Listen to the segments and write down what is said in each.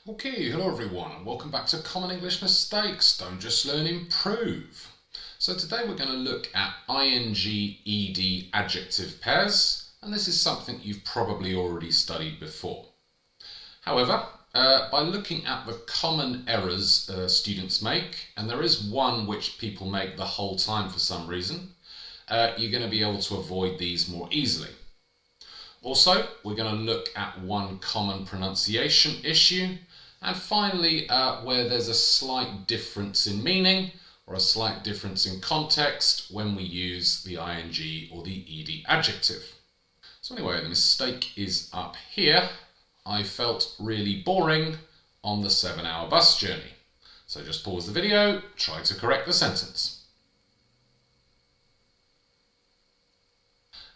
Okay, hello everyone and welcome back to Common English Mistakes. Don't just learn, improve. So today we're going to look at ing, ed adjective pairs, and this is something you've probably already studied before. However, by looking at the common errors students make, and there is one which people make the whole time for some reason, you're going to be able to avoid these more easily. Also, we're going to look at one common pronunciation issue, and finally, where there's a slight difference in meaning or a slight difference in context when we use the ing or the ed adjective. So anyway, the mistake is up here. I felt really boring on the 7-hour bus journey. So just pause the video, try to correct the sentence.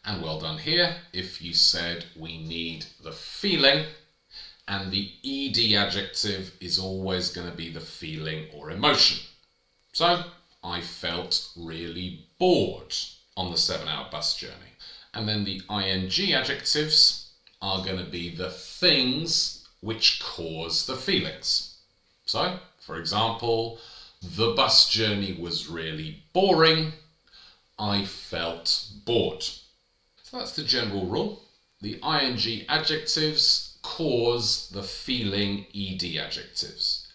And well done here if you said we need the feeling, and the ed adjective is always going to be the feeling or emotion. So I felt really bored on the 7-hour bus journey. And then the ing adjectives are going to be the things which cause the feelings. So, for example, the bus journey was really boring. I felt bored. So that's the general rule. The ing adjectives cause the feeling ed adjectives.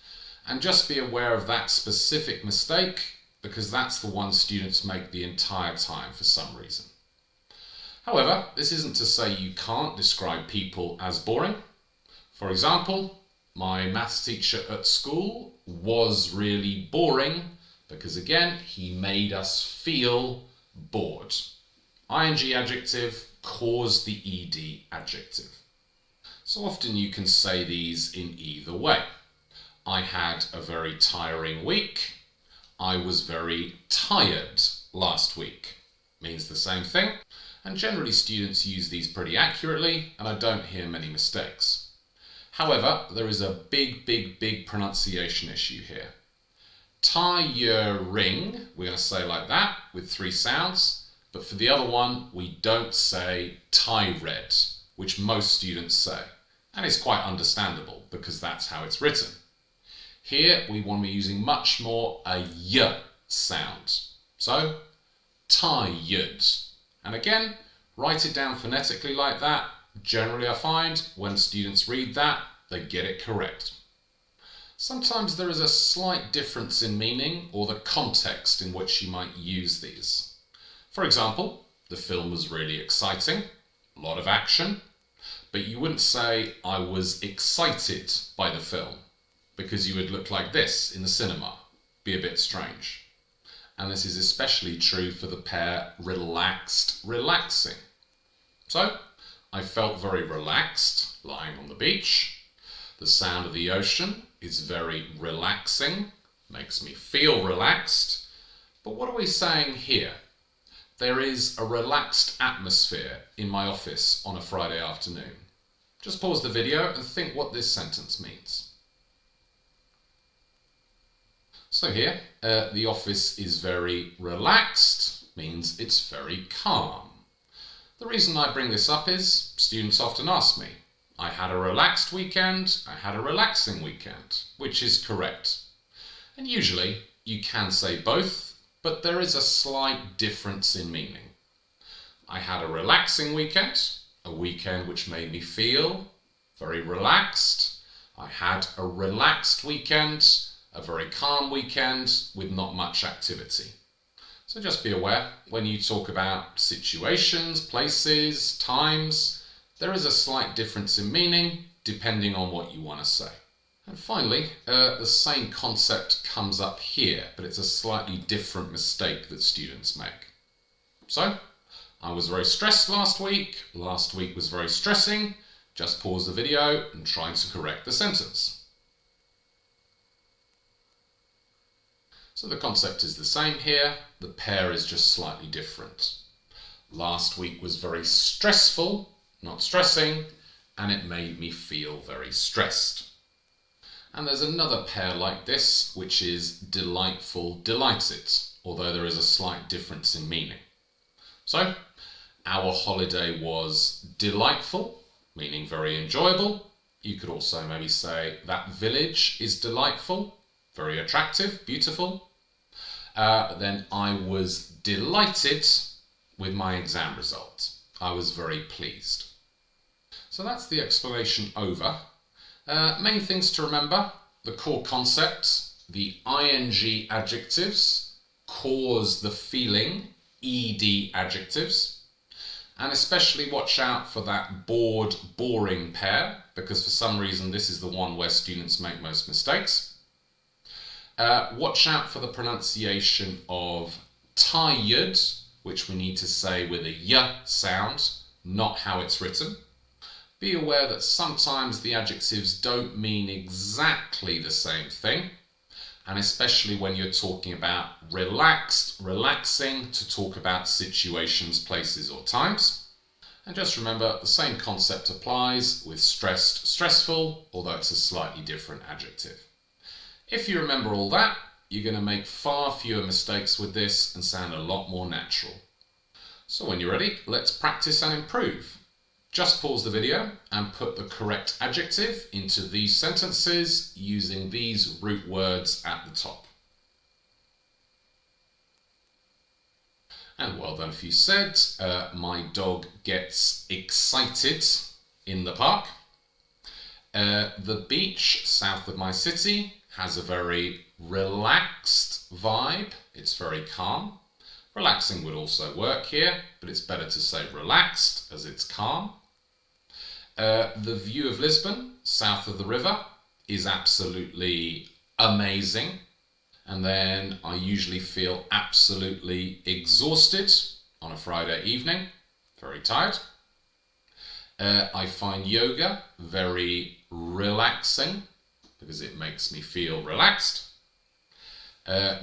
And just be aware of that specific mistake because that's the one students make the entire time for some reason. However, this isn't to say you can't describe people as boring. For example, my maths teacher at school was really boring because again, he made us feel bored. ing adjective caused the ed adjective. So often you can say these in either way. I had a very tiring week. I was very tired last week. Means the same thing. And generally students use these pretty accurately and I don't hear many mistakes. However, there is a big pronunciation issue here. Tiring, we're going to say like that with 3 sounds. But for the other one, we don't say tired, which most students say. And it's quite understandable because that's how it's written. Here we want to be using much more a y sound. So, tired. And again, write it down phonetically like that. Generally I find when students read that, they get it correct. Sometimes there is a slight difference in meaning or the context in which you might use these. For example, the film was really exciting, a lot of action. But you wouldn't say, I was excited by the film, because you would look like this in the cinema, be a bit strange. And this is especially true for the pair relaxed, relaxing. So, I felt very relaxed lying on the beach. The sound of the ocean is very relaxing, makes me feel relaxed. But what are we saying here? There is a relaxed atmosphere in my office on a Friday afternoon. Just pause the video and think what this sentence means. So here, the office is very relaxed, means it's very calm. The reason I bring this up is students often ask me, I had a relaxed weekend, I had a relaxing weekend, which is correct. And usually you can say both, but there is a slight difference in meaning. I had a relaxing weekend, a weekend which made me feel very relaxed. I had a relaxed weekend, a very calm weekend with not much activity. So just be aware, when you talk about situations, places, times, there is a slight difference in meaning depending on what you want to say. And finally, the same concept comes up here, but it's a slightly different mistake that students make. So, I was very stressed last week was very stressing. Just pause the video and try to correct the sentence. So the concept is the same here, the pair is just slightly different. Last week was very stressful, not stressing, and it made me feel very stressed. And there's another pair like this, which is delightful, delighted, although there is a slight difference in meaning. So, our holiday was delightful, meaning very enjoyable, You could also maybe say, that village is delightful, very attractive, beautiful. Then I was delighted with my exam result. I was very pleased. So that's the explanation over. Main things to remember, the core concepts, the ing adjectives cause the feeling, ed adjectives, and especially watch out for that bored, boring pair, because for some reason this is the one where students make most mistakes. Watch out for the pronunciation of tired, which we need to say with a y sound, not how it's written. Be aware that sometimes the adjectives don't mean exactly the same thing, and especially when you're talking about relaxed, relaxing, to talk about situations, places or times. And just remember, the same concept applies with stressed, stressful, although it's a slightly different adjective. If you remember all that, you're going to make far fewer mistakes with this and sound a lot more natural. So when you're ready, let's practice and improve. Just pause the video and put the correct adjective into these sentences using these root words at the top. And well done if you said, my dog gets excited in the park. The beach south of my city has a very relaxed vibe. It's very calm. Relaxing would also work here, but it's better to say relaxed as it's calm. The view of Lisbon, south of the river, is absolutely amazing. And then I usually feel absolutely exhausted on a Friday evening, very tired. I find yoga very relaxing because it makes me feel relaxed.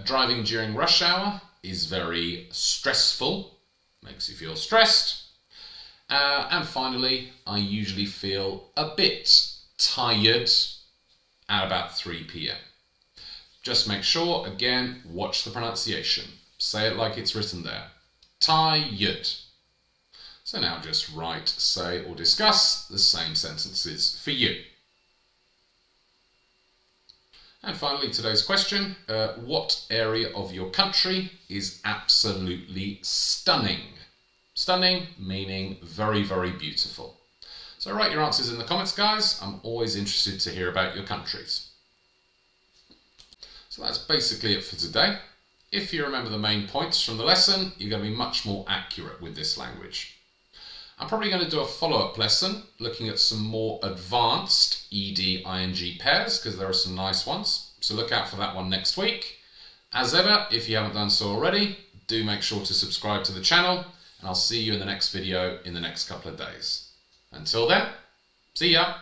Driving during rush hour is very stressful, makes you feel stressed. And finally, I usually feel a bit tired at about 3 p.m. Just make sure, again, watch the pronunciation. Say it like it's written there. Tired. So now just write, say, or discuss the same sentences for you. And finally, today's question, what area of your country is absolutely stunning? Stunning meaning very, very beautiful. So write your answers in the comments, guys. I'm always interested to hear about your countries. So that's basically it for today. If you remember the main points from the lesson, you're going to be much more accurate with this language. I'm probably going to do a follow-up lesson looking at some more advanced ed-ing pairs because there are some nice ones. So look out for that one next week. As ever, if you haven't done so already, do make sure to subscribe to the channel, and I'll see you in the next video in the next couple of days. Until then, see ya!